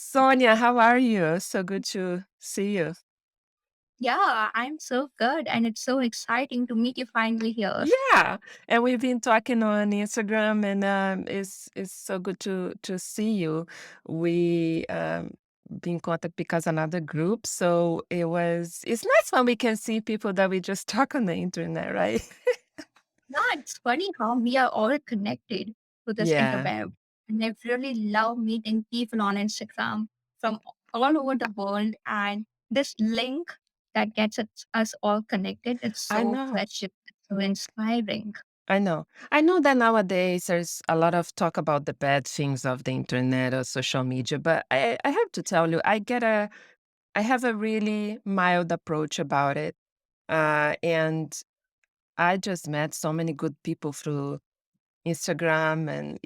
Sonia, how are you? So good to see you. Yeah, I'm so good, and it's so exciting to meet you finally here. Yeah, and we've been talking on Instagram, and it's so good to see you. We been in contact because another group, so it's nice when we can see people that we just talk on the internet, right? Yeah, it's funny how we are all connected to this Yeah, interweb, and I really love meeting people on Instagram from all over the world. And this link that gets us all connected, it's I so know. precious, it's so inspiring. I know. I know that nowadays there's a lot of talk about the bad things of the internet or social media, but I have to tell you, I have a really mild approach about it. And I just met so many good people through Instagram, and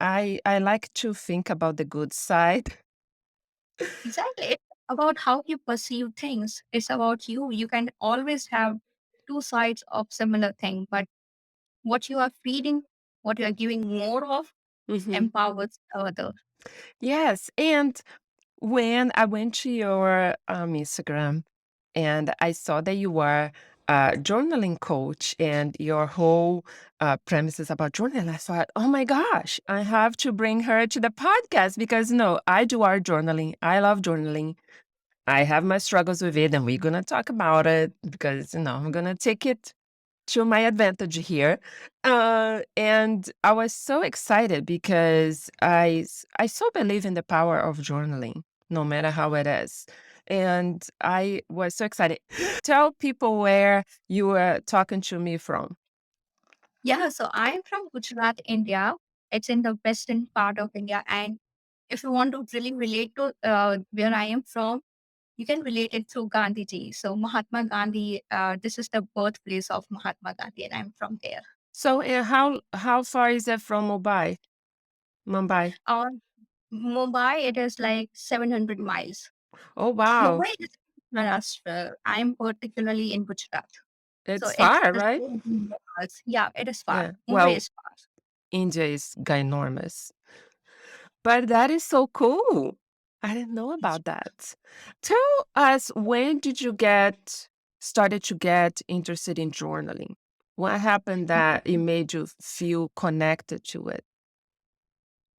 I like to think about the good side. Exactly. It's about how you perceive things. It's about you. You can always have two sides of similar thing, but what you are feeding, what you are giving more of, Mhm. empowers other. Yes, and when I went to your Instagram and I saw that you were a journaling coach and your whole premise is about journaling, I thought, oh my gosh, I have to bring her to the podcast because no, I do art journaling. I love journaling. I have my struggles with it, and we're gonna talk about it because I'm gonna take it to my advantage here. And I was so excited because I so believe in the power of journaling, no matter how it is. And I was so excited. Tell people where you were talking to me from. Yeah, so I'm from Gujarat, India. It's in the western part of India. And if you want to really relate to where I am from, you can relate it through Gandhiji. So Mahatma Gandhi, this is the birthplace of Mahatma Gandhi, and I'm from there. So, how far is that from Mumbai? Mumbai. On Mumbai, it is like 700 miles. Oh wow, Mumbai is Maharashtra. I'm particularly in Gujarat. So it's it's far, the right? same thing with us. Yeah, it is far. Yeah. Mumbai Well, is far. India is ginormous. But that is so cool. I didn't know about that. Tell us, when did you get started to get interested in journaling? What happened that it made you feel connected to it?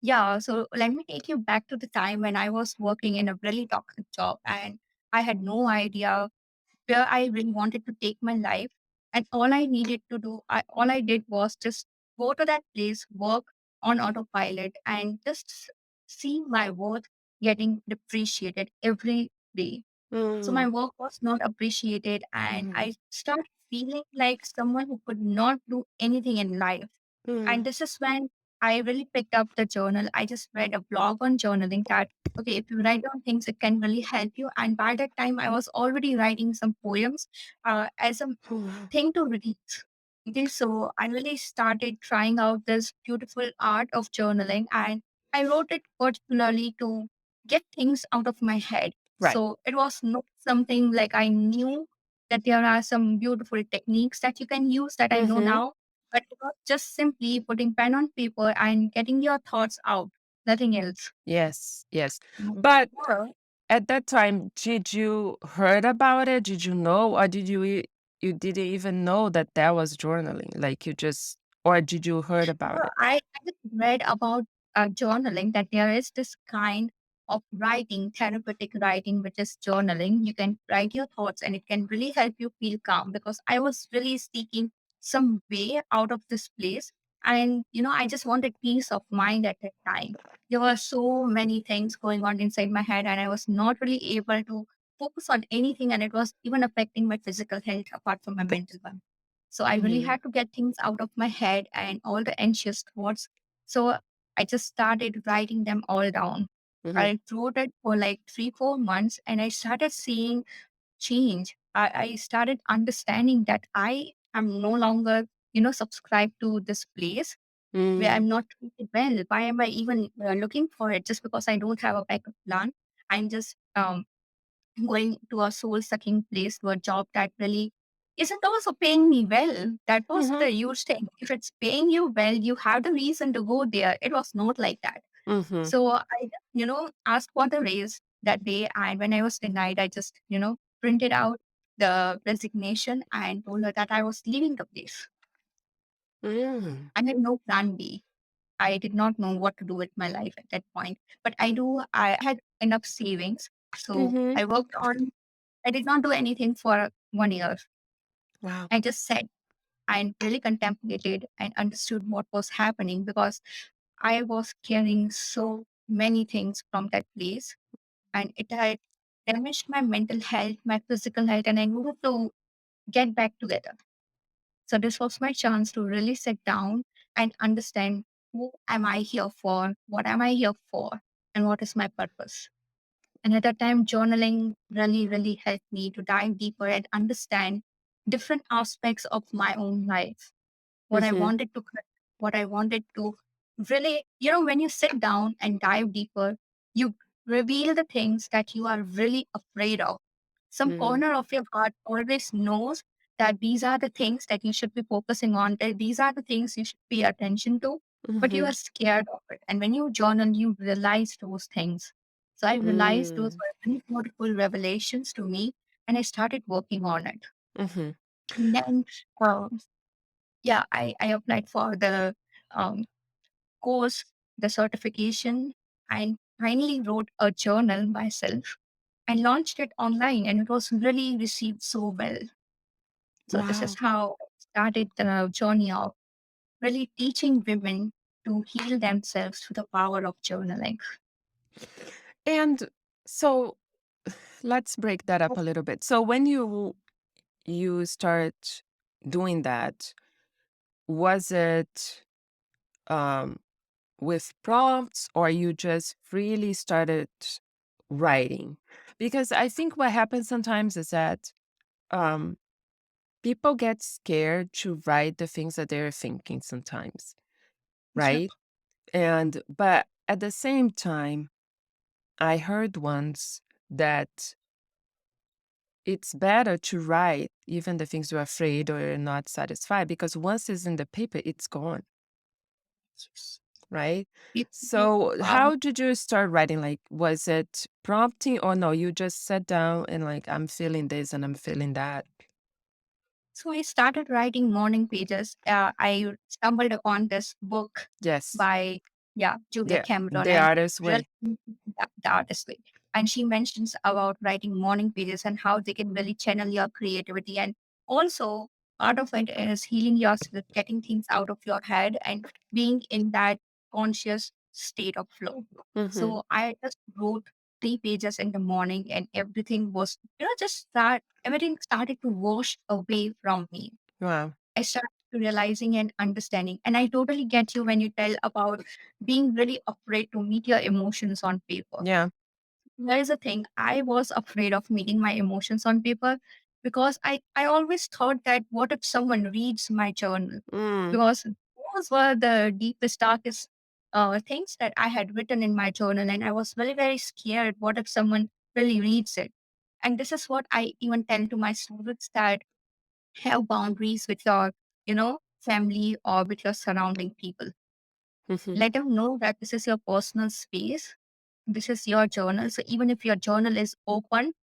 Yeah, so let me take you back to the time when I was working in a really toxic job and I had no idea where I really wanted to take my life. And all I needed to do, all I did was just go to that place, work on autopilot, and just see my worth getting depreciated every day. So my Mm, work was not appreciated, and mhm, I started feeling like someone who could not do anything in life. And mm, this is when I really picked up the journal. I just read a blog on journaling that, okay, if you write down things, it can really help you. And by that time, I was already writing some poems as a mm, thing to release. Okay, so I really started trying out this beautiful art of journaling, and I wrote it particularly to get things out of my head. right. So it was not something like I knew that there are some beautiful techniques that you can use that I know Hmm. now, but it was just simply putting pen on paper and getting your thoughts out, nothing else. Yes, yes. But at that time, did you heard about it? Did you know, or you didn't even know that that was journaling? Like you just, or did you heard about Well, it? I just read about journaling that there is this kind of writing, therapeutic writing, which is journaling. You can write your thoughts and it can really help you feel calm because I was really seeking some way out of this place. And, I just wanted peace of mind at that time. There were so many things going on inside my head, and I was not really able to focus on anything. And it was even affecting my physical health apart from my mental one. So I really Hmm. had to get things out of my head and all the anxious thoughts. So I just started writing them all down. Hmm. I wrote it for like 3, 4 months and I started seeing change. I started understanding that I am no longer, subscribed to this place where Mm. I'm not treated well. Why am I even looking for it just because I don't have a backup plan? I'm just going to a soul sucking place to a job that really isn't also paying me well. That was Mhm. the huge thing. If it's paying you well, you have the reason to go there. It was not like that. Mhm. So I, asked for the raise that day. And when I was denied, I just, printed out the resignation and told her that I was leaving the place. Mm. I had no plan B. I did not know what to do with my life at that point. But I had enough savings. So Mhm. I did not do anything for 1 year. Wow. I just sat and really contemplated and understood what was happening because I was carrying so many things from that place and it had damaged my mental health, my physical health, and I needed to get back together. So this was my chance to really sit down and understand who am I here for, what am I here for, and what is my purpose. And at that time, journaling really, really helped me to dive deeper and understand different aspects of my own life, what I Mhm. wanted to correct, what I wanted to really, when you sit down and dive deeper, you reveal the things that you are really afraid of. Some Mhm. corner of your heart always knows that these are the things that you should be focusing on, that these are the things you should pay attention to, but you are Mhm. scared of it. And when you journal, you realize those things. So I realized those Mm. were very beautiful revelations to me, and I started working on it. Mhm. And then yeah, I applied for the um, course, the certification, and finally wrote a journal myself and launched it online, and it was really received so well. So this is Wow. how I started the journey of really teaching women to heal themselves through the power of journaling. And so let's break that up a little bit. So when you start doing that, was it um with prompts or you just freely started writing? Because I think what happens sometimes is that um people get scared to write the things that they're thinking sometimes, Yep. right? And but at the same time, I heard once that it's better to write even the things you're afraid or you're not satisfied because once it's in the paper, it's gone, Yes. right? It's so So, powerful. how did you start writing? Like, was it prompting or no? You just sat down and like, I'm feeling this and I'm feeling that. So I started writing morning pages. I stumbled upon this book Yes, by Julia Cameron, the and artist's really way. the artist way. And she mentions about writing morning pages and how they can really channel your creativity. And also part of it is healing yourself, getting things out of your head and being in that conscious state of flow. Mm-hmm. So I just wrote 3 pages in the morning and everything was, everything started to wash away from me. Wow. I started realizing and understanding. And I totally get you when you tell about being really afraid to meet your emotions on paper. Yeah. There is a thing, I was afraid of meeting my emotions on paper because I always thought that what if someone reads my journal? Mm, Because those were the deepest, darkest things that I had written in my journal. And I was very, very scared. What if someone really reads it? And this is what I even tell to my students that have boundaries with your, family or with your surrounding people. mm-hmm. Let them know that this is your personal space. This is your journal. So even if your journal is open,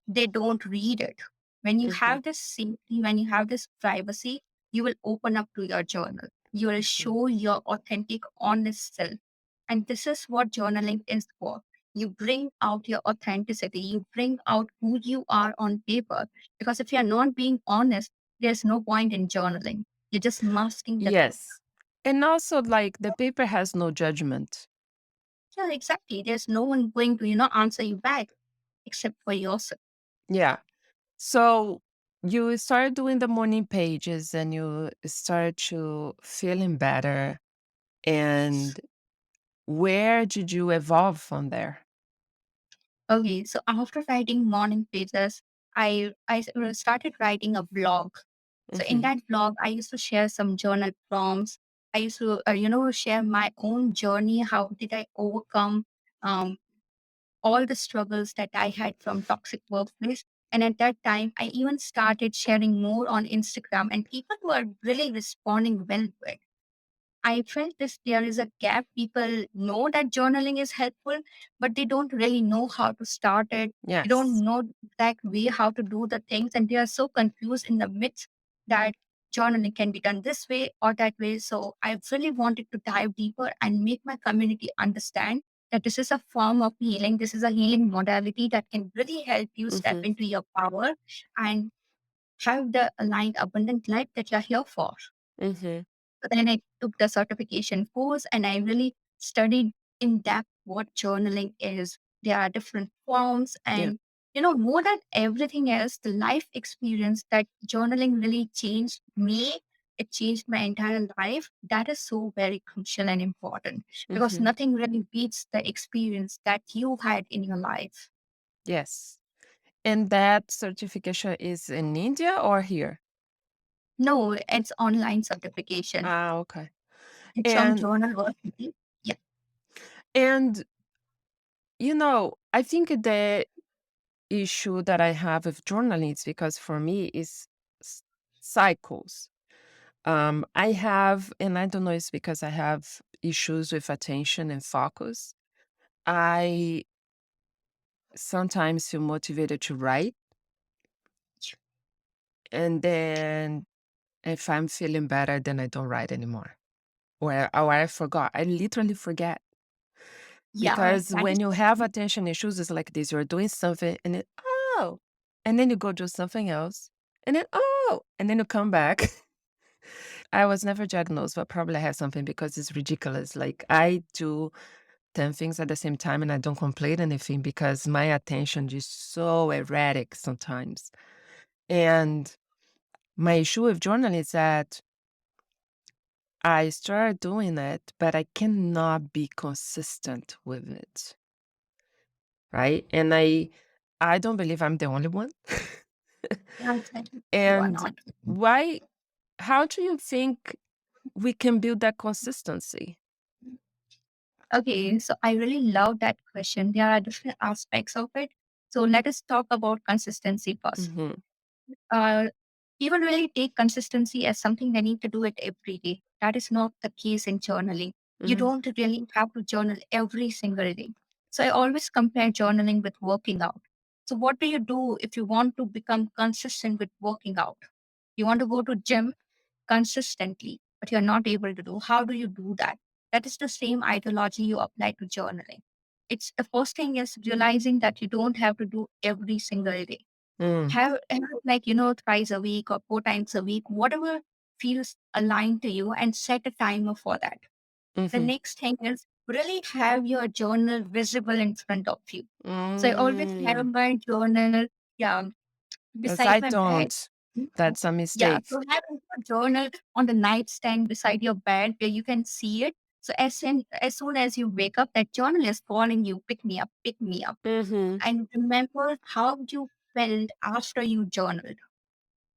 they don't read it. When you Mm-hmm. have this safety, when you have this privacy, you will open up to your journal. You will Mm-hmm. show your authentic, honest self. And this is what journaling is for. You bring out your authenticity, you bring out who you are on paper. Because if you're not being honest, there's no point in journaling. You're just masking the truth. Yes. And also, like, the paper has no judgment. Yeah, exactly. There's no one going to, answer you back except for yourself. Yeah. So you start doing the morning pages and you start to feeling better. And where did you evolve from there? Okay, so after writing morning pages, started writing a blog. So in Mm-hmm. that blog, I used to share some journal prompts. I used to, share my own journey. How did I overcome um, all the struggles that I had from toxic workplace? And at that time, I even started sharing more on Instagram, and people were really responding well to it. I felt this there is a gap. People know that journaling is helpful, but they don't really know how to start it. They don't Yes. know exact way how to do the things, and they are so confused in the midst that journaling can be done this way or that way. So I really wanted to dive deeper and make my community understand that this is a form of healing. This is a healing modality that can really help you step Mhm. into your power and have the aligned, abundant life that you're here for. Mhm. But then I took the certification course and I really studied in depth what journaling is. There are different forms, Yeah. and more than everything else, the life experience that journaling really changed me. It changed my entire life. That is so very crucial and important because Mhm. nothing really beats the experience that you had in your life. Yes. And that certification is in India or here? No, it's online certification. Ah, okay. It's from And Journal University. Yeah. and I think the issue that I have with journaling is because for me is s- cycles. I have, and I don't know, it's because I have issues with attention and focus. I sometimes feel motivated to write, and then if I'm feeling better, then I don't write anymore. Or I forgot. I literally forget. Yeah, Because that is when you have attention issues, it's like this. You're doing something and then, oh, and then you go do something else. And then, oh, and then you come back. I was never diagnosed, but probably I have something because it's ridiculous. Like I do 10 things at the same time and I don't complete anything because my attention is so erratic sometimes. And my issue with journaling is that I started doing it, but I cannot be consistent with it. Right? And I don't believe I'm the only one. exactly. You are And not. why how do you think we can build that consistency? Okay, so I really love that question. There are different aspects of it. So let us talk about consistency first. Mhm, Uh, People really take consistency as something they need to do it every day. That is not the case in journaling. You mhm, don't really have to journal every single day. So I always compare journaling with working out. So what do you do if you want to become consistent with working out? You want to go to gym consistently, but you're not able to do. How do you do that? That is the same ideology you apply to journaling. It's the first thing is realizing that you don't have to do every single day. mm, Have like, thrice a week or 4 times a week, whatever feels aligned to you, and set a timer for that. The mhm, next thing is really have your journal visible in front of you. So I always have mm. my journal, yeah, 'Cause beside I my bed. don't. That's a Yeah, mistake. so have a journal on the nightstand beside your bed where you can see it. So as soon as you wake up, that journal is calling you, pick me up, pick me up. Mhm, And remember how you felt after you journaled.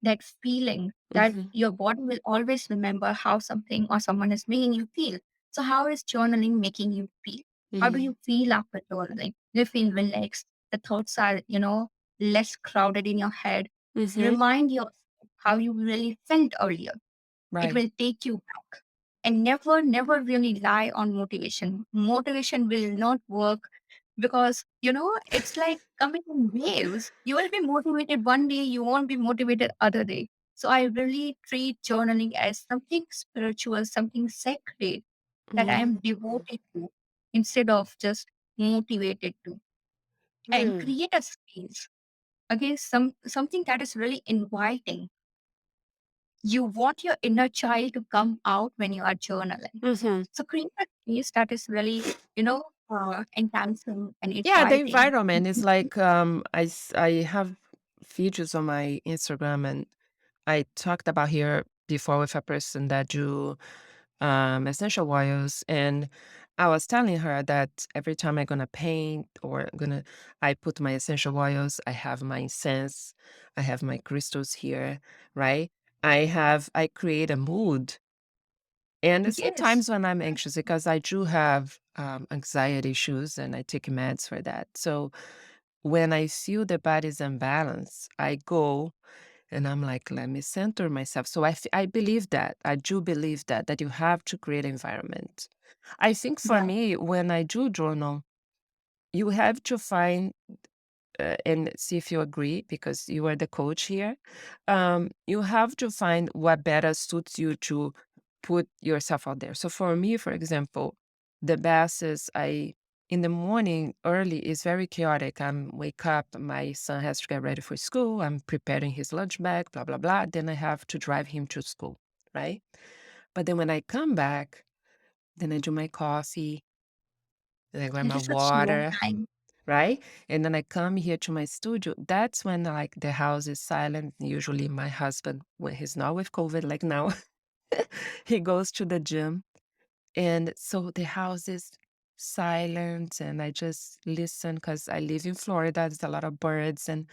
That feeling that mhm, your body will always remember how something or someone is making you feel. So how is journaling making you feel? How do mhm, you feel after journaling? Do you feel relaxed? The thoughts are, less crowded in your head. mhm. Remind yourself how you really felt earlier. It Right. will take you back. And never, never really rely on motivation. Motivation will not work because, it's like coming in waves. You will be motivated one day, you won't be motivated other day. So I really treat journaling as something spiritual, something sacred that I am Mm, devoted to instead of just motivated to. And mm, create a space. Okay, something that is really inviting. You want your inner child to come out when you are journaling. mhm. So create a space that is really, enhancing and Yeah, the inviting. environment is like, I have features on my Instagram, and I talked about here before with a person that do essential oils, and I was telling her that every time I'm gonna paint or I put my essential oils, I have my incense, I have my crystals here, right? I create a mood, and Yes. sometimes when I'm anxious, because I do have anxiety issues, and I take meds for that. So when I feel the body's imbalance, I go. And I'm like, let me center myself. So I believe that. I do believe that you have to create environment. I think for Yeah, me, when I do journal, you have to find and see if you agree because you are the coach here. You have to find what better suits you to put yourself out there. So for me, for example, the best is I in the morning early is very chaotic. I'm wake up, my son has to get ready for school. I'm preparing his lunch bag, blah blah blah. Then I have to drive him to school, right? But then when I come back, then I do my coffee, then I grab it my is a slow water, time. right? And then I come here to my studio. That's when like the house is silent. Usually my husband, when he's not with COVID, like now, he goes to the gym. And so the house is silent and I just listen because I live in Florida. There's a lot of birds. And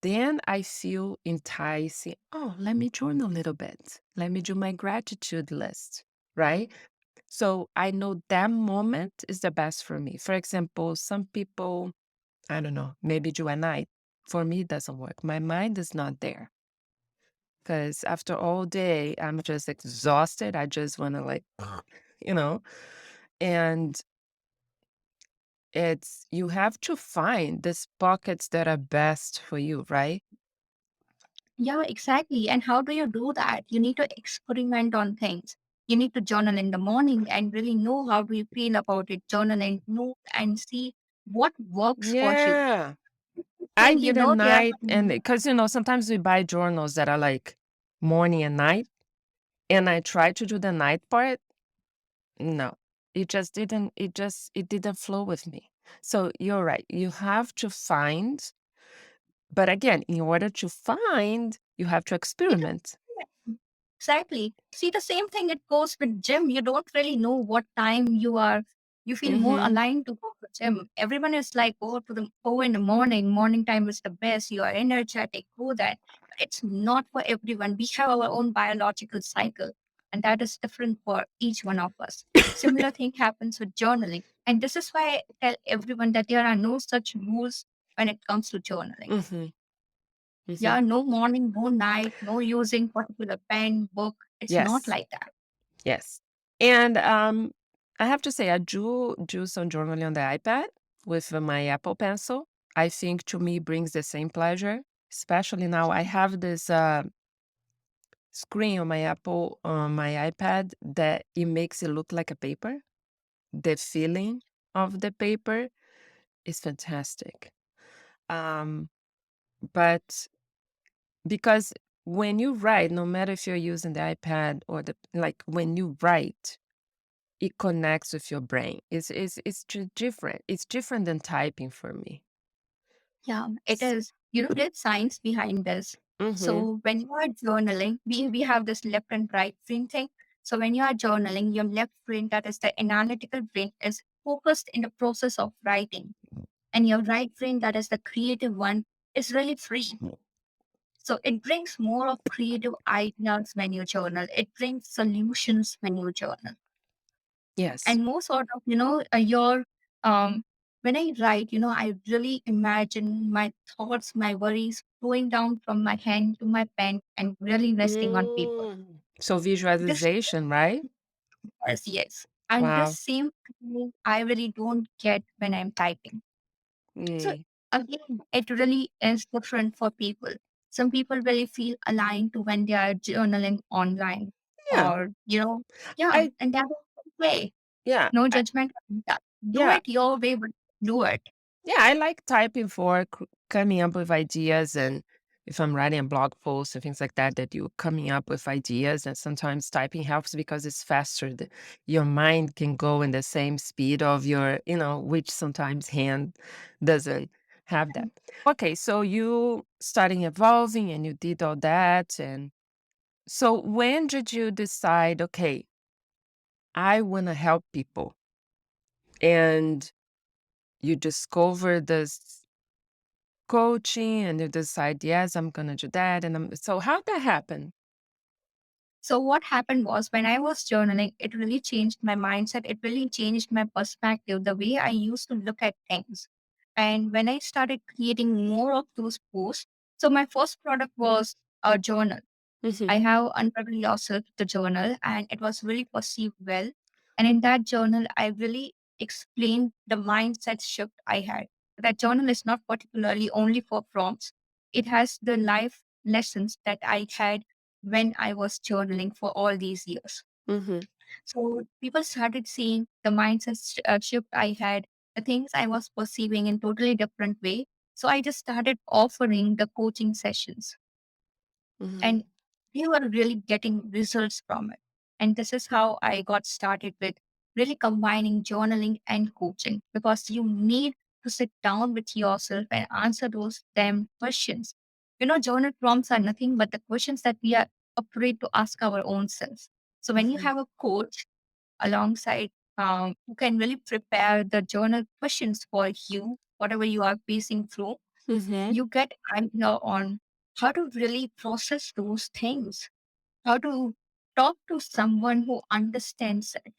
then I feel enticing. Oh, let me journal a little bit. Let me do my gratitude list, right? So I know that moment is the best for me. For example, some people I don't know, maybe do at night. For me, it doesn't work. My mind is not there because after all day, I'm just exhausted. I just want to, like, you know, and it's, you have to find these pockets that are best for you, right? Yeah, exactly. And how do you do that? You need to experiment on things. You need to journal in the morning and really know how do you feel about it. Journal and note and see what works for you. Yeah. I Thing you did at know they are night. And because, sometimes we buy journals that are like morning and night. And I try to do the night part. No, it didn't flow with me. So you're right. You have to find, but again, in order to find, you have to see the experiment. exactly. See the same thing it goes with gym. You don't really know what time you feel more Mhm. aligned to go to gym. Everyone is like, go in the morning. Morning time is the best. You are energetic, go that. But it's not for everyone. We have our own biological cycle, and that is different for each one of us. Similar thing happens with journaling. And this is why I tell everyone that there are no such rules when it comes to journaling. Mhm. Mhm. Yeah, no morning, no night, no using particular pen, book. It's not Yes. like that. Yes. And, I have to say I do some journaling on the iPad with my Apple Pencil. I think to me brings the same pleasure, especially now I have this, screen on my iPad that it makes it look like a paper. The feeling of the paper is fantastic. Um, but because when you write, no matter if you're using the iPad or like when you write, it connects with your brain. It's different. It's different than typing for me. Yeah, it is. You know, there's science behind this. Mm-hmm. So when you are journaling, we have this left and right brain thing. So when you are journaling, your left brain, that is the analytical brain, is focused in the process of writing. And your right brain, that is the creative one, is really free. So it brings more of creative ideas when you journal. It brings solutions when you journal. Yes. And more sort of, your when I write, I really imagine my thoughts, my worries flowing down from my hand to my pen and really resting on paper. So This visualization, right? yes. And this Wow. same feeling I really don't get when I'm typing. So Mm. again, it really is different for people. Some people really feel aligned to when they are journaling online, Yeah. or yeah, I and that's okay. yeah. No judgment. Do Yeah. it your way, but do it. Yeah, I like typing for coming up with ideas, and if I'm writing a blog post and things like that, that you coming up with ideas, and sometimes typing helps because it's faster. Your mind can go in the same speed of your, which sometimes hand doesn't have that. Okay, so you starting evolving and you did all that, and so when did you decide, okay, I want to help people, and you discover this coaching and you decide, yes, I'm gonna do that. And so how'd that happen? So what happened was when I was journaling, it really changed my mindset. It really changed my perspective, the way I used to look at things. And when I started creating more of those posts, so my first product was a journal. Mhm. I have Unravel Yourself, the journal, and it was really perceived well. And in that journal, I really explained the mindset shift I had. That journal is not particularly only for prompts, it has the life lessons that I had when I was journaling for all these years. Mhm. So people started seeing the shift I had, the things I was perceiving in totally different way. So I just started offering the coaching sessions, Mhm. and we were really getting results from it. And this is how I got started with really combining journaling and coaching, because you need to sit down with yourself and answer those damn questions. Journal prompts are nothing but the questions that we are afraid to ask our own selves. So when you Mhm. have a coach alongside, who can really prepare the journal questions for you, whatever you are facing through, Mhm. you get idea on how to really process those things, how to talk to someone who understands it.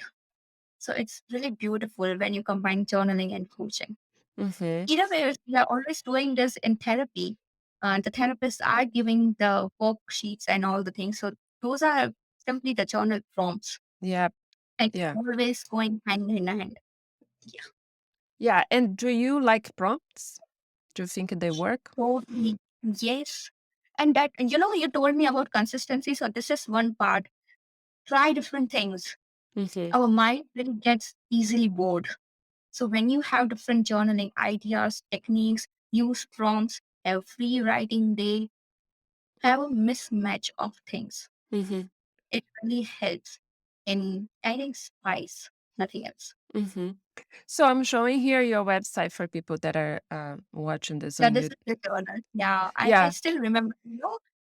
So it's really beautiful when you combine journaling and coaching. Mhm. Either way, we are always doing this in therapy. The therapists are giving the worksheets and all the things. So those are simply the journal prompts. Yep. It's Yeah. always going hand in hand. Yeah. Yeah, and do you like prompts? Do you think they work? Totally. Yes. And that, you told me about consistency. So this is one part. Try different things. Mhm. Our mind really gets easily bored. So when you have different journaling ideas, techniques, use prompts, have free writing day, have a mismatch of things. Mhm. It really helps in adding spice, nothing else. Mhm. So I'm showing here your website for people that are watching this Yeah, on this YouTube. is the journal. Yeah, I Yeah. still remember,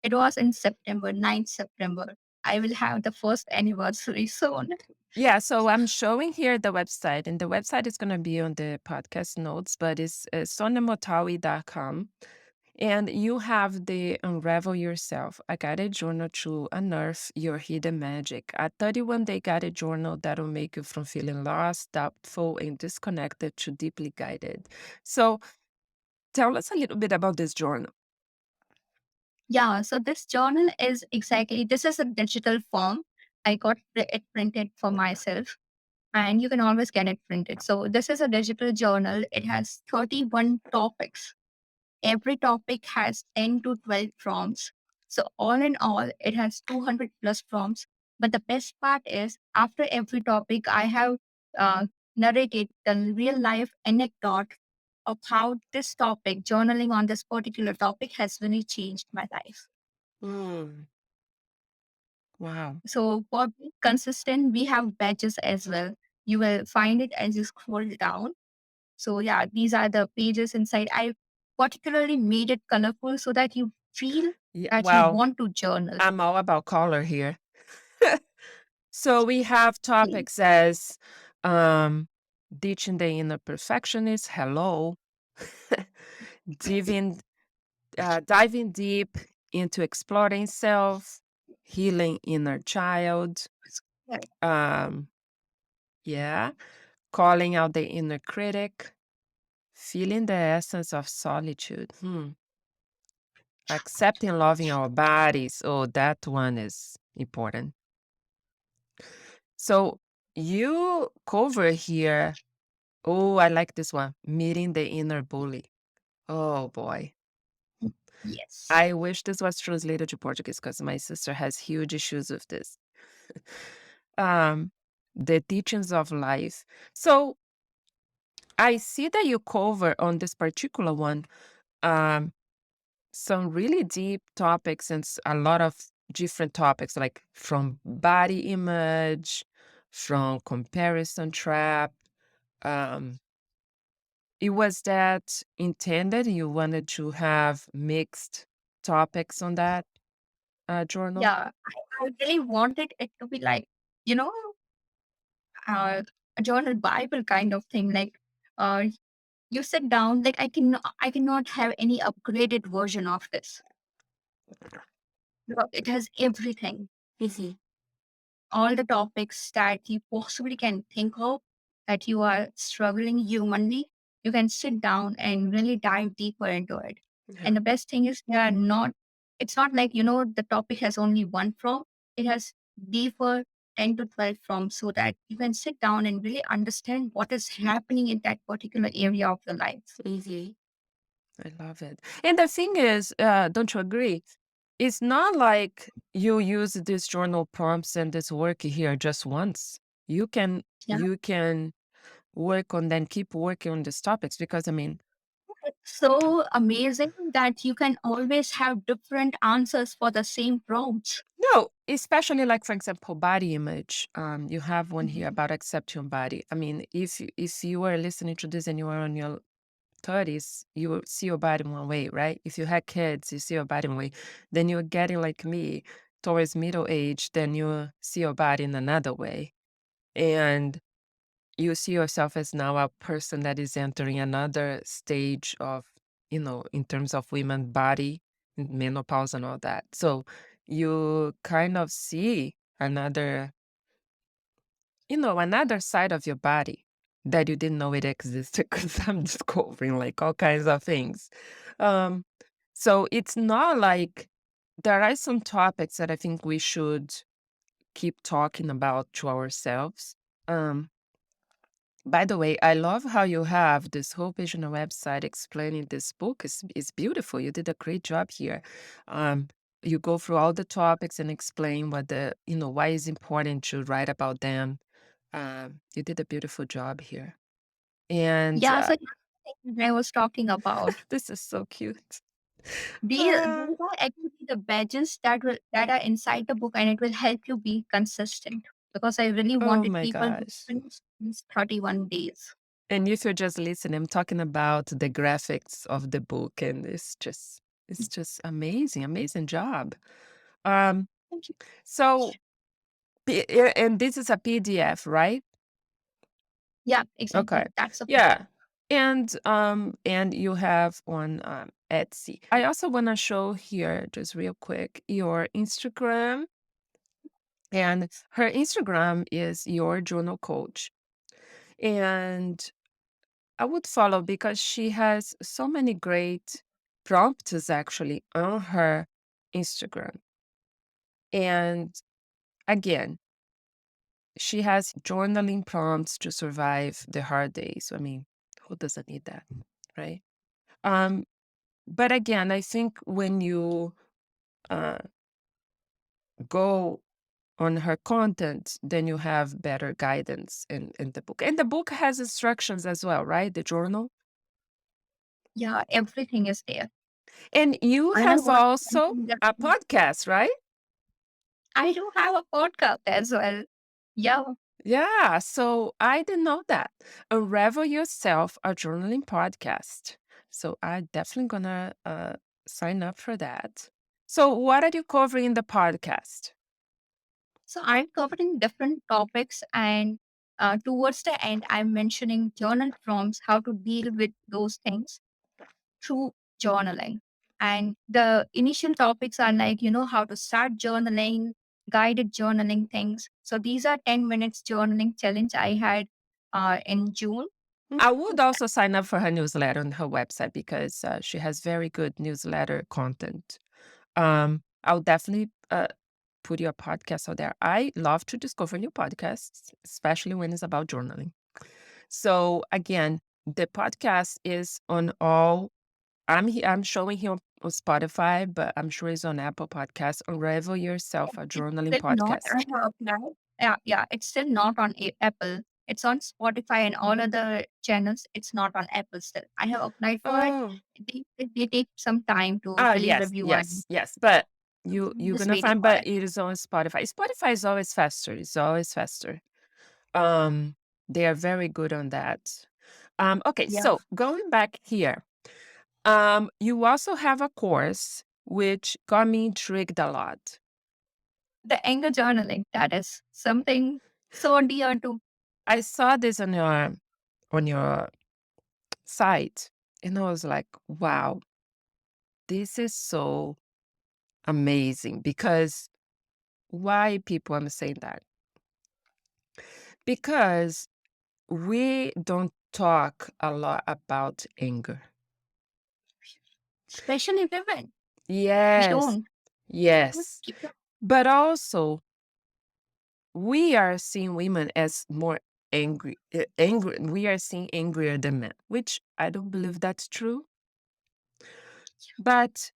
it was in September, 9th September. I will have the first anniversary soon. Yeah, so I'm showing here the website, and the website is going to be on the podcast notes, but it's soniamotawi.com. And you have the Unravel Yourself, a guided journal to unearth your hidden magic. A 31-day guided journal that'll make you from feeling lost, doubtful, and disconnected to deeply guided. So tell us a little bit about this journal. Yeah, so this journal is exactly, this is a digital form. I got it printed for myself, and you can always get it printed. So this is a digital journal. It has 31 topics. Every topic has 10 to 12 prompts. So all in all, it has 200 plus prompts. But the best part is, after every topic, I have uh, narrated the real life anecdote of how this topic, journaling on this particular topic, has really changed my life. Mm, wow. So for being consistent, we have badges as well. You will find it as you scroll down. So yeah, these are the pages inside. I particularly made it colorful so that you feel Yeah, that you well, want to journal. I'm all about color here. So we have Please. topics as um, ditching the inner perfectionist. Hello. diving, diving deep into exploring self, healing inner child. Yeah. Um, yeah. Calling out the inner critic, feeling the essence of solitude. Accepting, loving our bodies. Oh, that one is important. So you cover here. Oh, I like this one. Meeting the inner bully. Oh boy. Yes. I wish this was translated to Portuguese because my sister has huge issues with this. um, the teachings of life. So I see that you cover on this particular one um, some really deep topics and a lot of different topics, like from body image, from comparison trap. Um, It was that intended? You wanted to have mixed topics on that journal? Yeah. I really wanted it to be like, you know, a journal Bible kind of thing. Like, uh, you sit down, like I cannot have any upgraded version of this, because it has everything, Mhm. all the topics that you possibly can think of, that you are struggling humanly. You can sit down and really dive deeper into it. Yeah. And the best thing is, they are not, It's not like, the topic has only one prompt. It has deeper 10 to 12 prompts so that you can sit down and really understand what is happening in that particular area of your life. Mhm. I love it. And the thing is, don't you agree? It's not like you use this journal prompts and this work here just once. You can Yeah. you can work on then keep working on these topics because I mean, It's so amazing that you can always have different answers for the same prompts. no, especially like for example, body image. You have one here Mhm. about accept your body. I mean, if you are listening to this and you are on your 30s, you will see your body one way, right? If you had kids, you see your body one way. Then you're getting like me towards middle age, then you see your body in another way. And you see yourself as now a person that is entering another stage of, in terms of women body, menopause and all that. So you kind of see another side of your body that you didn't know it existed because I'm discovering like all kinds of things. Um, so it's not like there are some topics that I think we should keep talking about to ourselves. Um, by the way, I love how you have this whole page on the website explaining this book. Is beautiful. You did a great job here. Um, you go through all the topics and explain why it's important to write about them. You did a beautiful job here. And Yeah, so that's the thing I was talking about. this is so cute. These Uh, are actually the badges that are inside the book, and it will help you be consistent. Because I really oh wanted my people to gosh. finish these 31 days. And if you're just listening, I'm talking about the graphics of the book, and it's just amazing, amazing job. Um, Thank you. so and this is a PDF, right? Yeah, Okay. exactly. That's a Yeah. And you have on Etsy. I also want to show here just real quick your Instagram. And her Instagram is your journal coach. And I would follow because she has so many great prompts actually on her Instagram. And again, she has journaling prompts to survive the hard days. I mean, who doesn't need that, right? Um, but again, I think when you uh, go on her content, then you have better guidance in the book. And the book has instructions as well, right? The journal. Yeah, everything is there. And you I have want also something that a podcast, right? I do have a podcast as well. Yeah. Yeah, so I didn't know that. Unravel Yourself, a journaling podcast. So I definitely gonna sign up for that. So what are you covering in the podcast? So I'm covering different topics, and towards the end, I'm mentioning journal prompts, how to deal with those things through journaling. And the initial topics are like, how to start journaling, guided journaling things. So these are 10 minutes journaling challenge I had in June. I would also sign up for her newsletter on her website because she has very good newsletter content. I'll definitely put your podcast out there. I love to discover new podcasts, especially when it's about journaling. So again, the podcast is on all. I'm showing here on Spotify, but I'm sure it's on Apple Podcasts. Unravel Yourself, a It's journaling still not, podcast. I have applied. Yeah, it's still not on Apple. It's on Spotify and all other channels. It's not on Apple still. I have applied for it. Oh, They take some time to really yes, review and yes, yes. But I'm you're just gonna waiting find, for but it. it is on Spotify. Spotify is always faster. It's always faster. Um, they are very good on that. Okay, Yeah. so going back here, you also have a course which got me intrigued a lot. The anger journaling, that is something so dear to. I saw this on your site, and I was like, wow, this is so amazing. Because why people I'm saying that? Because we don't talk a lot about anger. Especially women. We Yes. don't. Yes. Keep But also, we are seeing women as more angry. We are seeing angrier than men, which I don't believe that's true. But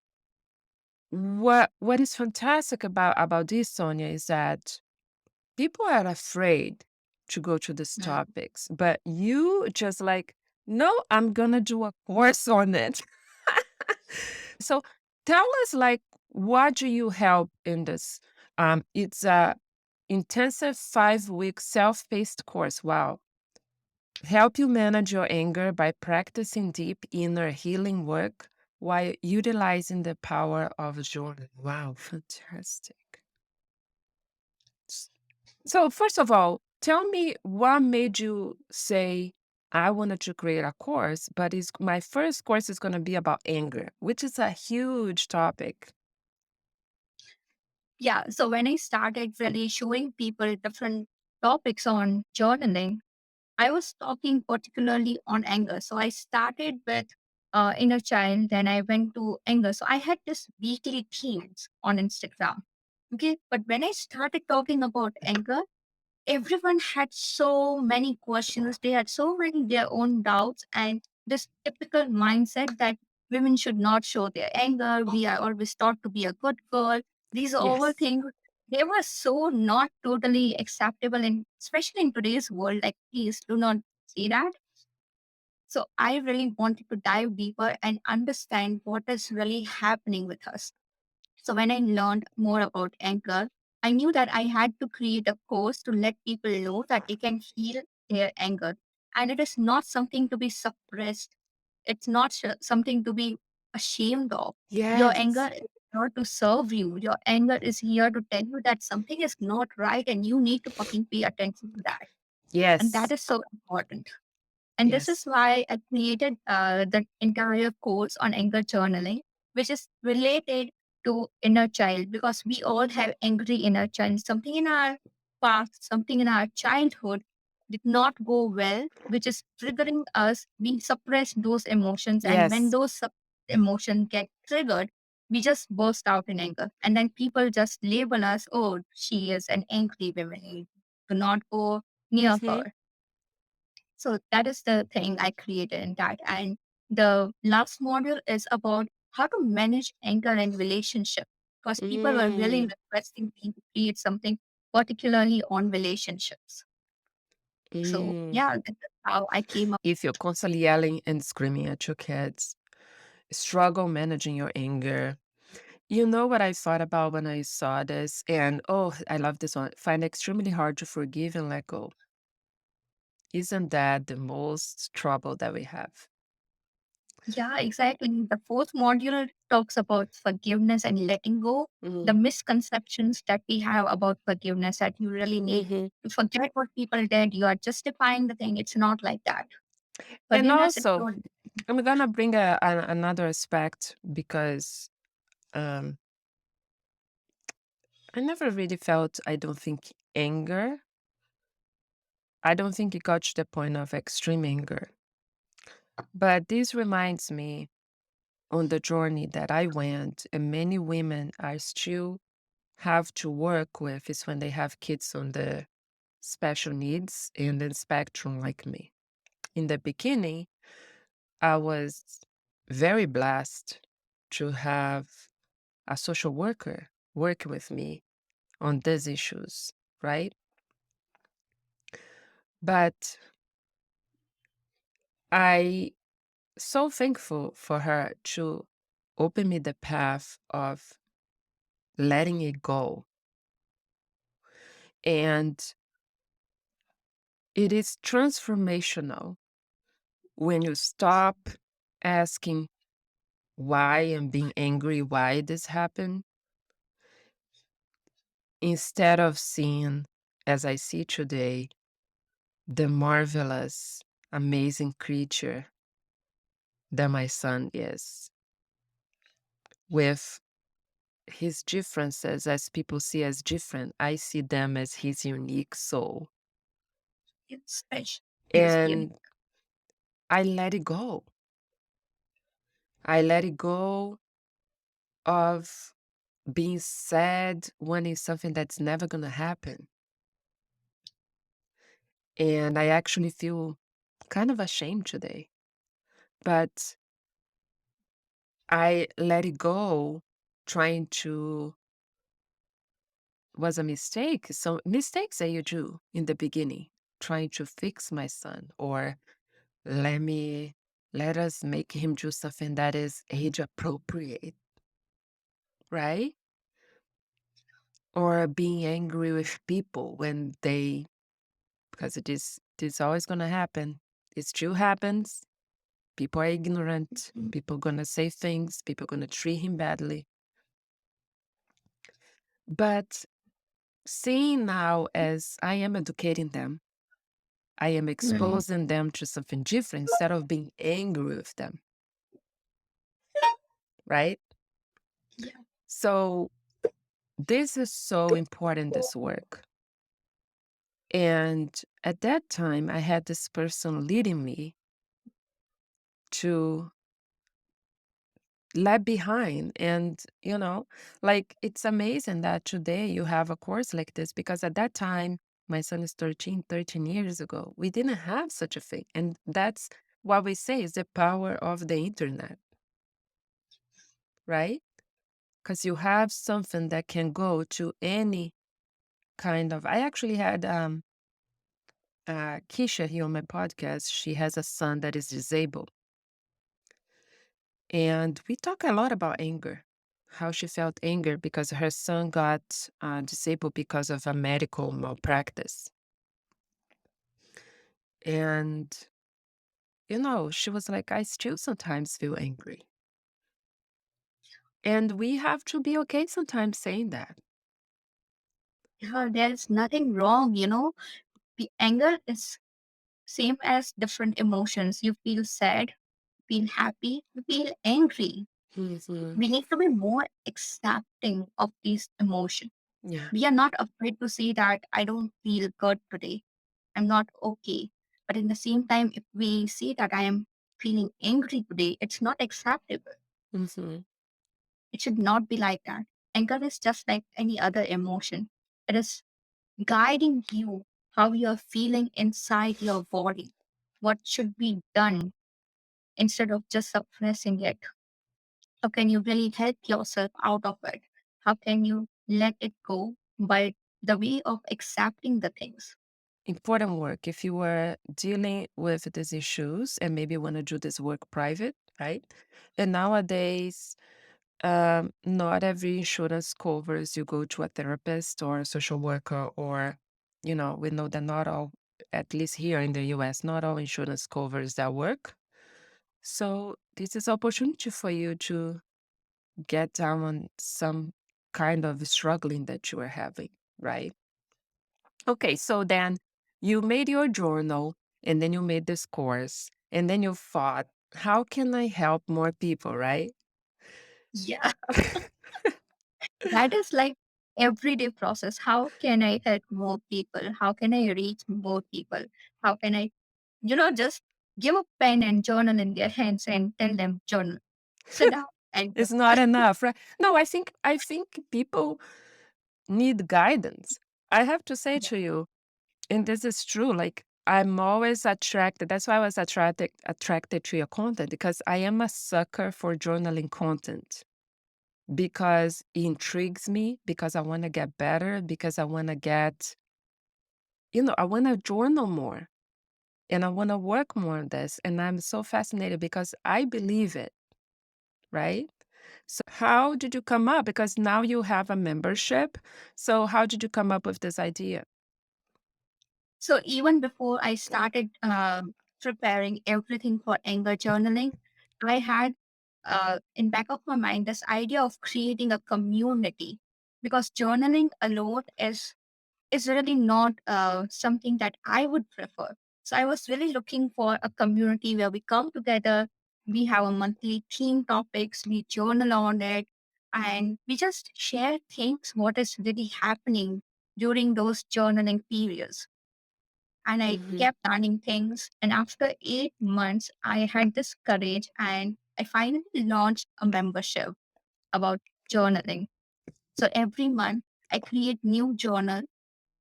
what is fantastic about this, Sonia, is that people are afraid to go to these Mm. topics, but you just like, no, I'm gonna do a course on it. So tell us, like, what do you help in this? It's a intensive 5-week self-paced course. Wow. Help you manage your anger by practicing deep inner healing work while utilizing the power of journaling. Wow, fantastic. S- So, first of all, tell me what made you say, I wanted to create a course, but my first course is going to be about anger, which is a huge topic. Yeah. So when I started really showing people different topics on journaling, I was talking particularly on anger. So I started with inner child, then I went to anger. So I had this weekly themes on Instagram. Okay. But when I started talking about anger, everyone had so many questions. They had so many their own doubts and this typical mindset that women should not show their anger. We are always taught to be a good girl. These are all Yes. things they were so not totally acceptable and especially in today's world. Like please do not say that. So I really wanted to dive deeper and understand what is really happening with us. So when I learned more about anger, I knew that I had to create a course to let people know that they can heal their anger. And it is not something to be suppressed. It's not something to be ashamed of. Your Yes. anger is here to serve you. Your anger is here to tell you that something is not right and you need to fucking pay attention to that. And that Yes. is so important. And this is Yes. why I created the entire course on anger journaling, which is related to inner child because we all have angry inner child. Something in our past, something in our childhood did not go well, which is triggering us. We suppress those emotions. And when Yes. those emotions get triggered, we just burst out in anger. And then people just label us, oh, she is an angry woman. Do not go near Mm-hmm. her. So that is the thing I created in that. And the last module is about how to manage anger in relationship because people were really Mm, requesting me to create something particularly on relationships. So mm. yeah, that's how I came up. If you're constantly yelling and screaming at your kids, struggle managing your anger. You know what I thought about when I saw this? And oh, I love this one. Find it extremely hard to forgive and let go. Isn't that the most trouble that we have? Yeah, exactly. The fourth module talks about forgiveness and letting go. Hmm. The misconceptions that we have about forgiveness that you really need Hmm. to forget what people did. You are justifying the thing. It's not like that. And Forgiveness is also, so I'm gonna bring another aspect because um, I never really felt, I don't think, anger. I don't think it got to the point of extreme anger. But this reminds me on the journey that I went, and many women are still have to work with is when they have kids on the special needs and the spectrum like me. In the beginning, I was very blessed to have a social worker working with me on these issues, right? But I so thankful for her to open me the path of letting it go. And it is transformational when you stop asking why I'm being angry, why this happened, instead of seeing, as I see today, the marvelous, amazing creature that my son is, with his differences as people see as different. I see them as his unique soul. special. Yes, And I let it go. I let it go of being sad wanting something that's never gonna happen. And I actually feel kind of ashamed today. But I let it go, trying to was a mistake. So mistakes that you do in the beginning, trying to fix my son, or let me let us make him do something that is age appropriate, right? Or being angry with people when they because it is always gonna happen. It still happens. People are ignorant. Mm. People gonna say things. People gonna treat him badly. But seeing now as I am educating them, I am Right. exposing them to something different instead of being angry with them, right? Yeah. So this is so important, this work. And at that time, I had this person leading me to lag behind. And, like it's amazing that today you have a course like this because at that time, my son is 13 years ago. We didn't have such a thing. And that's what we say is the power of the internet, right? Because you have something that can go to any kind of. I actually had Keisha here on my podcast. She has a son that is disabled. And we talk a lot about anger, how she felt anger because her son got disabled because of a medical malpractice. And, she was like, I still sometimes feel angry. And we have to be okay sometimes saying that. Yeah, there's nothing wrong, The anger is same as different emotions. You feel sad, feel happy, you feel angry. Mhm. We need to be more accepting of these emotions. Yeah. We are not afraid to say that I don't feel good today. I'm not okay. But in the same time, if we say that I am feeling angry today, it's not acceptable. Hmm. It should not be like that. Anger is just like any other emotion. It is guiding you how you're feeling inside your body, what should be done instead of just suppressing it. How can you really help yourself out of it? How can you let it go by the way of accepting the things? Important work. If you were dealing with these issues and maybe want to do this work private, right? And nowadays, not every insurance covers you go to a therapist or a social worker, or, we know that not all, at least here in the US, not all insurance covers that work. So this is opportunity for you to get down on some kind of struggling that you are having, right? Okay, so then you made your journal and then you made this course and then you thought, how can I help more people, right? Yeah, that is like everyday process. How can I help more people? How can I reach more people? How can I, just give a pen and journal in their hands and tell them journal. Sit down and It's not enough, right? No, I think people need guidance. I have to say yeah. to you, and this is true, like I'm always attracted. That's why I was attracted to your content because I am a sucker for journaling content because it intrigues me, because I want to get better, because I want to I want to journal more and I want to work more on this. And I'm so fascinated because I believe it, right? So, how did you come up? Because now you have a membership. So, how did you come up with this idea? So even before I started preparing everything for anger journaling, I had in back of my mind this idea of creating a community because journaling alone is really not something that I would prefer. So I was really looking for a community where we come together, we have a monthly theme topics, we journal on it, and we just share things what is really happening during those journaling periods. And I Hmm. kept learning things. And after 8 months, I had this courage and I finally launched a membership about journaling. So every month I create new journal.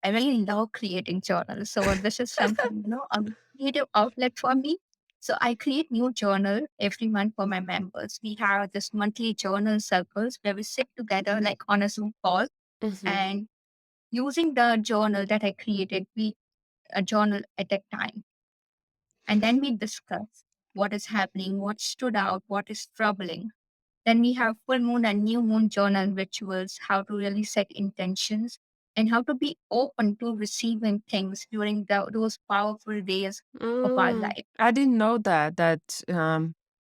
I really love creating journals. So this is something, a creative outlet for me. So I create new journal every month for my members. We have this monthly journal circles where we sit together like on a Zoom call, Mhm. and using the journal that I created, we a journal at a time. And then we discuss what is happening, what stood out, what is troubling. Then we have full moon and new moon journal rituals, how to really set intentions and how to be open to receiving things during those powerful days of our life. I didn't know that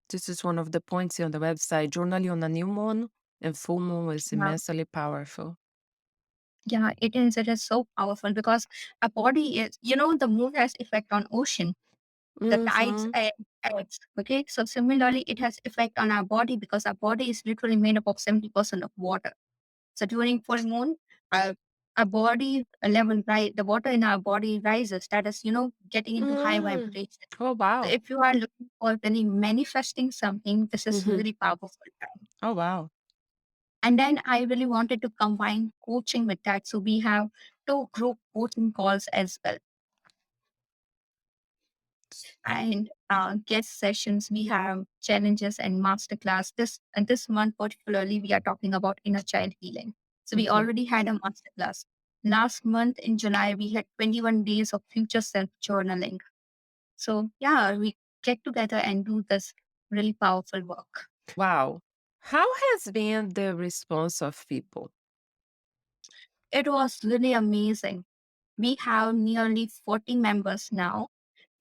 this is one of the points here on the website. Journaling on a new moon and full moon is Yeah, immensely powerful. yeah, it is. It is so powerful because a body is, the moon has effect on ocean, the tides Mhm. and tides. Okay, so similarly, it has effect on our body because our body is literally made up of 70% of water. So during full moon, our body level, right, the water in our body rises. That is, getting into high Mm. vibration. Oh, So wow. if you are looking for really manifesting something, this is Mhm. really powerful time. Oh, wow. And then I really wanted to combine coaching with that. So we have two group coaching calls as well. And guest sessions, we have challenges and masterclass. This month particularly, we are talking about inner child healing. So we Mhm. already had a masterclass. Last month in July, we had 21 days of future self journaling. So yeah, we get together and do this really powerful work. Wow. How has been the response of people? It was really amazing. We have nearly 40 members now,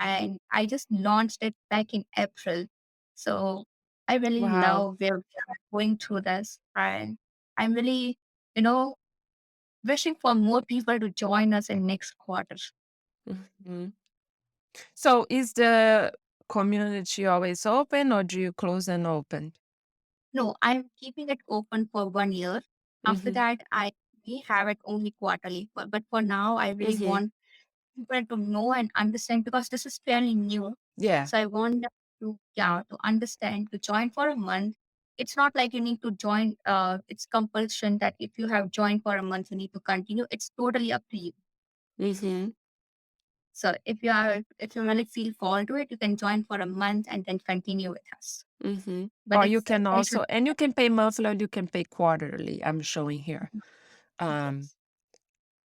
and I just launched it back in April. So I really Wow. love where we are going through this. And I'm really, you know, wishing for more people to join us in next quarter. Mhm. So is the community always open or do you close and open? No, I'm keeping it open for 1 year. After Mhm. that, I may have it only quarterly. But for now, I really Mhm. want people to know and understand because this is fairly new. Yeah. So I want them to, yeah, to understand, to join for a month. It's not like you need to join, it's compulsion that if you have joined for a month, you need to continue. It's totally up to you. Mhm. So if you really feel called to it, you can join for a month and then continue with us. Mhm. But Or you it's can it's also and you can pay monthly or you can pay quarterly, I'm showing here. Um, yes.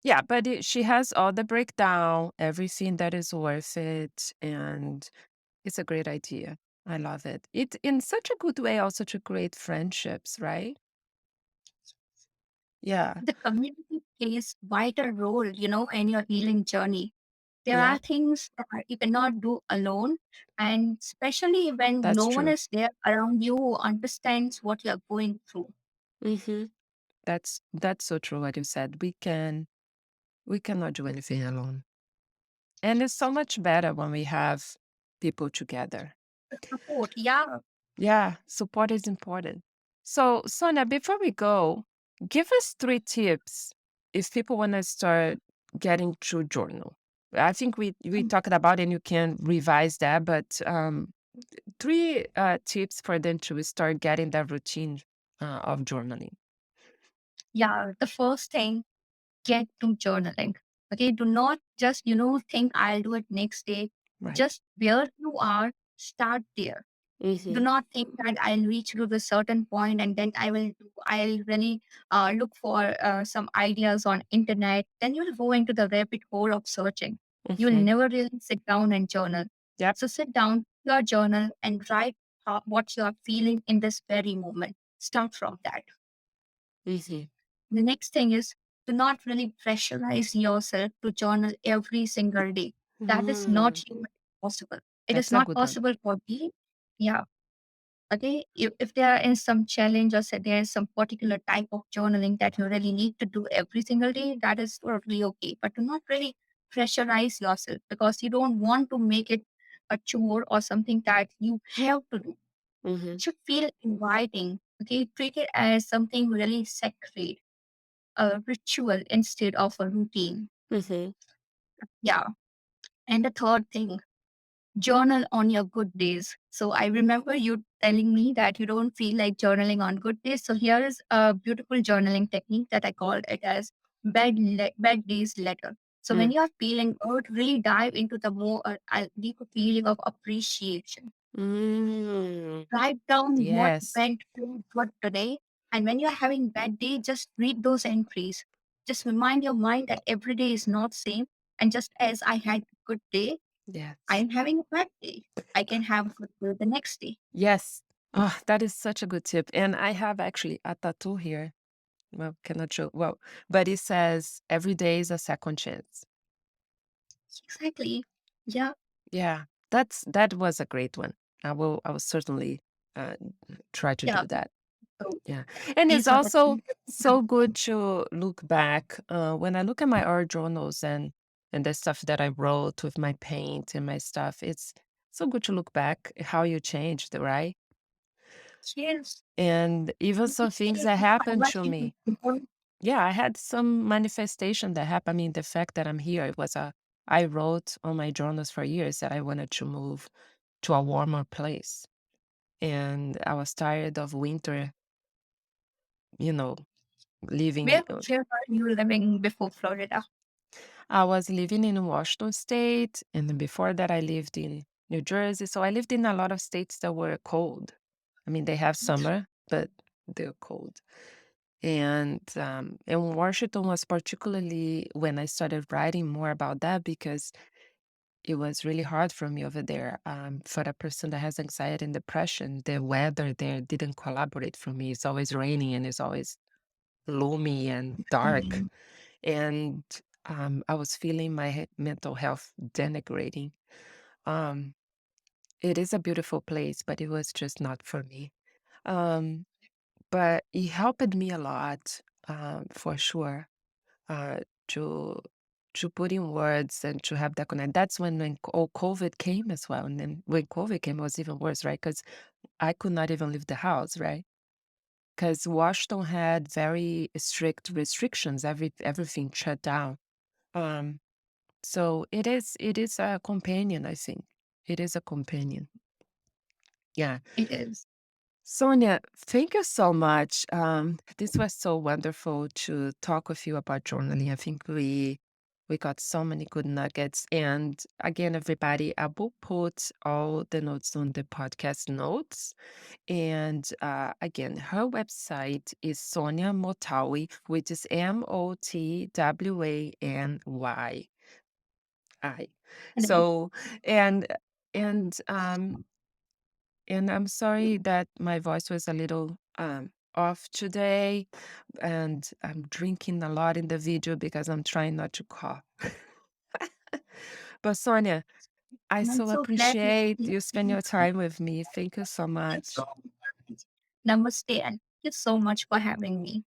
yeah, but she has all the breakdown, everything that is worth it, and it's a great idea. I love it. It in such a good way also to create friendships, right? Yeah. The community plays vital role, in your healing journey. There are Yeah, things that you cannot do alone, and especially when that's no one true. is there around you who understands what you're going through. Mhm. That's so true what you said. We cannot do anything alone. And it's so much better when we have people together. The support, yeah. Yeah, support is important. So, Sonia, before we go, give us 3 tips if people want to start getting through journal. I think we Um, talked about and you can revise that, but 3 tips for them to start getting that routine of journaling. Yeah, the first thing, get to journaling. Okay, do not just, think I'll do it next day. Right. Just where you are, start there. Do Mm-hmm. not think that I'll reach to the certain point and then I'll really look for some ideas on internet. Then you'll go into the rabbit hole of searching. You'll Mm-hmm. never really sit down and journal. Yep. So sit down, your journal, and write what you are feeling in this very moment. Start from that. Mm-hmm. The next thing is, do not really pressurize yourself to journal every single day. That is not Mm, humanly possible. It is that's a not good one. possible for me. Yeah. Okay, if there is some challenge or say there is some particular type of journaling that you really need to do every single day, that is totally okay. But do not really pressurize yourself because you don't want to make it a chore or something that you have to do. Mm-hmm. It should feel inviting. Okay, treat it as something really sacred, a ritual instead of a routine. Mm-hmm. Yeah. And the third thing, journal on your good days. So I remember you telling me that you don't feel like journaling on good days. So here is a beautiful journaling technique that I called it as bad days letter. So when Mm. you are feeling good, really dive into the more deeper feeling of appreciation. Mm. Write down what Yes. went good today, and when you're having bad day, just read those entries. Just remind your mind that every day is not same, and just as I had a good day, I Yes. am having a bad day. I can have a good day the next day. Yes. Oh, that is such a good tip. And I have actually a tattoo here. Well, cannot show. Well, but it says every day is a second chance. Exactly. Yeah. Yeah, that was a great one. I will certainly uh, try to Yeah. do that. So Yeah, and it's these are the also things. so good to look back when I look at my art journals and the stuff that I wrote with my paint and my stuff. It's so good to look back how you changed, right? Yes. And even some things that happened What to you do me. before. Yeah, I had some manifestation that happened. I mean, the fact that I'm here, it was a I wrote on my journals for years that I wanted to move to a warmer place. And I was tired of winter, you know, living. Where are you living before Florida? I was living in Washington State, and then before that, I lived in New Jersey. So I lived in a lot of states that were cold. I mean, they have summer, but they're cold. And Washington was particularly when I started writing more about that because it was really hard for me over there. For a person that has anxiety and depression, the weather there didn't collaborate for me. It's always raining and it's always gloomy and dark. Mhm. And I was feeling my mental health denigrating. Um, it is a beautiful place, but it was just not for me. Um, but it helped me a lot, for sure, uh, to put in words and to have that connect. That's when COVID came as well, and then when COVID came, it was even worse, right? Because I could not even leave the house, right? Because Washington had very strict restrictions. Everything shut down. Um, so it is a companion, I think. It is a companion. Yeah. It is. Sonia, thank you so much. This was so wonderful to talk with you about journaling. I think we got so many good nuggets. And again, everybody, I will put all the notes on the podcast notes. And again, her website is Sonia Motawi, which is Motwany. And So, and and and I'm sorry that my voice was a little off today, and I'm drinking a lot in the video because I'm trying not to cough. But Sonia, I I'm so so glad you appreciate you- you spend your time with me. Thank you so much. Namaste, and thank you so much for having me.